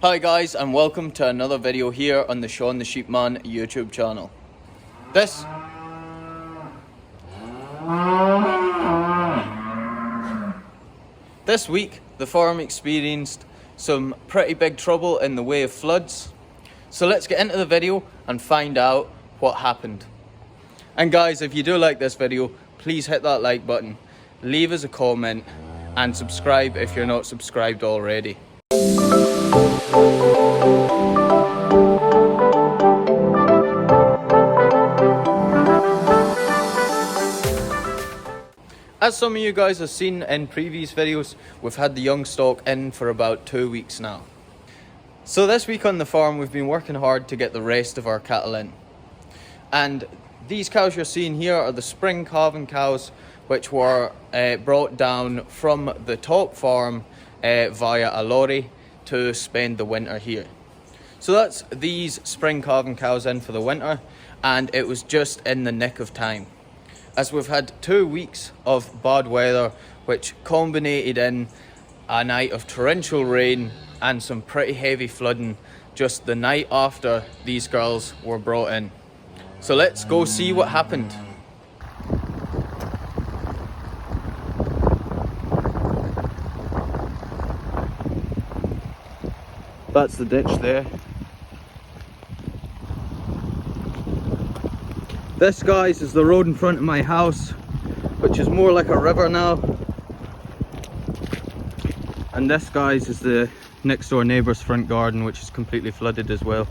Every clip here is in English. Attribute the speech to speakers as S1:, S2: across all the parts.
S1: Hi guys, and welcome to another video here on the Seanthesheepman YouTube channel. This week the farm experienced some pretty big trouble in the way of floods. So let's get into the video and find out what happened. And guys, if you do like this video, please hit that like button, leave us a comment and subscribe if you're not subscribed already. As some of you guys have seen in previous videos, we've had the young stock in for about 2 weeks now. So this week on the farm we've been working hard to get the rest of our cattle in. And these cows you're seeing here are the spring calving cows, which were brought down from the top farm via a lorry to spend the winter here. So that's these spring calving cows in for the winter, and it was just in the nick of time, as we've had 2 weeks of bad weather, which culminated in a night of torrential rain and some pretty heavy flooding just the night after these girls were brought in. So let's go see what happened. That's the ditch there. This, guys, is the road in front of my house, which is more like a river now. And this, guys, is the next door neighbour's front garden, which is completely flooded as well.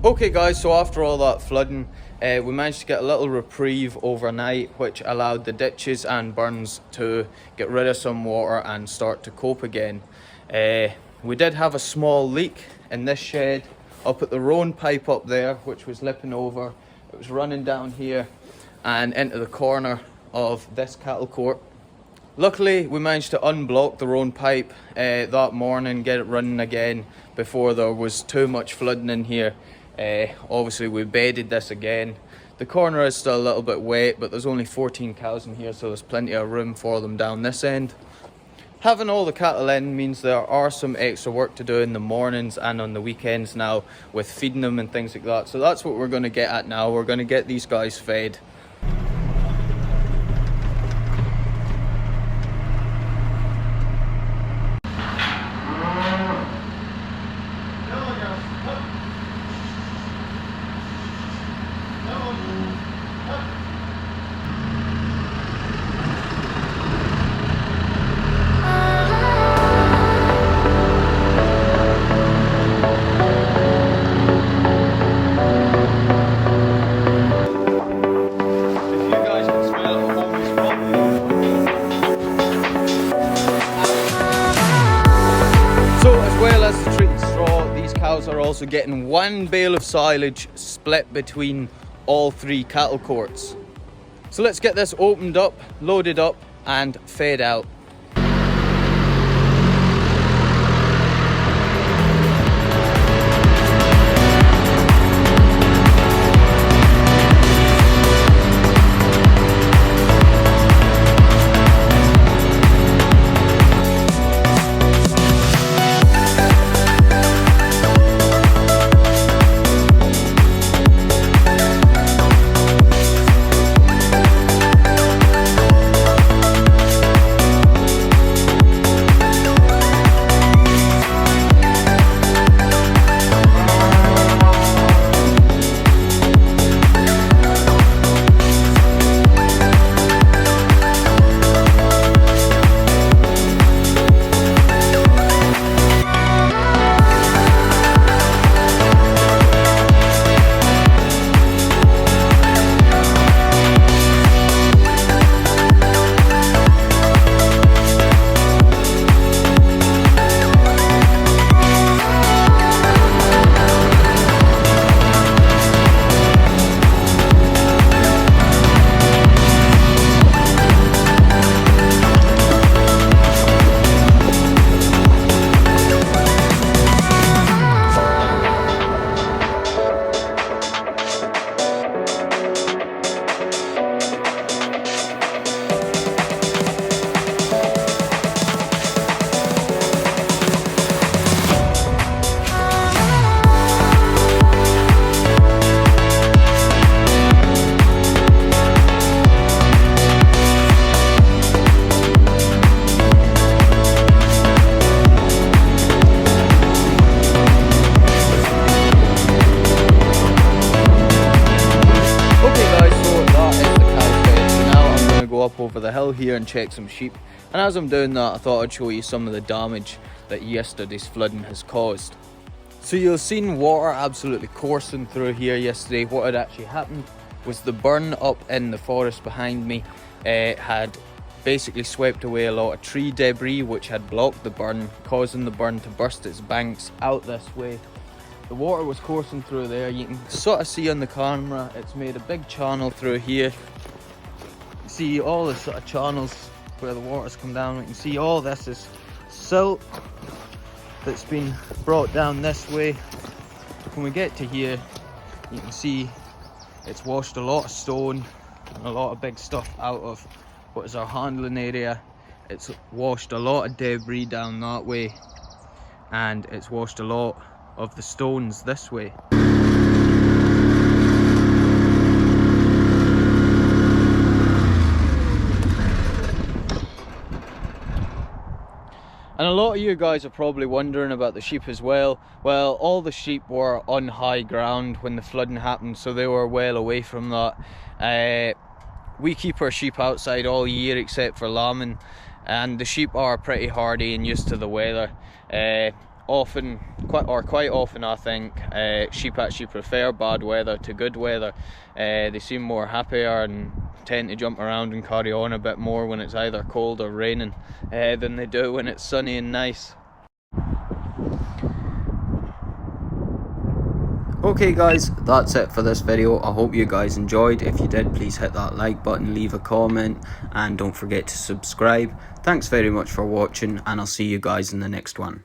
S1: Okay guys, so after all that flooding, we managed to get a little reprieve overnight, which allowed the ditches and burns to get rid of some water and start to cope again. We did have a small leak in this shed up at the roan pipe up there, which was lipping over. It was running down here and into the corner of this cattle court. Luckily, we managed to unblock the roan pipe that morning, get it running again before there was too much flooding in here. Obviously we bedded this again. The corner is still a little bit wet, but there's only 14 cows in here, so there's plenty of room for them down this end. Having all the cattle in means there are some extra work to do in the mornings and on the weekends now with feeding them and things like that. So that's what we're going to get at now. We're going to get these guys fed. Are also getting one bale of silage split between all 3 cattle courts. So let's get this opened up, loaded up and fed out. Up over the hill here and check some sheep, and as I'm doing that I thought I'd show you some of the damage that yesterday's flooding has caused. So you'll seen water absolutely coursing through here yesterday. What had actually happened was the burn up in the forest behind me had basically swept away a lot of tree debris which had blocked the burn, causing the burn to burst its banks out this way. The water was coursing through there. You can sort of see on the camera it's made a big channel through here. See all the sort of channels where the water's come down. You can see all this is silt that's been brought down this way. When we get to here, you can see it's washed a lot of stone and a lot of big stuff out of what is our handling area. It's washed a lot of debris down that way, and it's washed a lot of the stones this way. And a lot of you guys are probably wondering about the sheep as well. Well, all the sheep were on high ground when the flooding happened, so they were well away from that. We keep our sheep outside all year except for lambing, and the sheep are pretty hardy and used to the weather. Quite often I think sheep actually prefer bad weather to good weather. They seem more happier and tend to jump around and carry on a bit more when it's either cold or raining than they do when it's sunny and nice. Okay guys, that's it for this video. I hope you guys enjoyed. If you did, please hit that like button, leave a comment, and don't forget to subscribe. Thanks very much for watching, and I'll see you guys in the next one.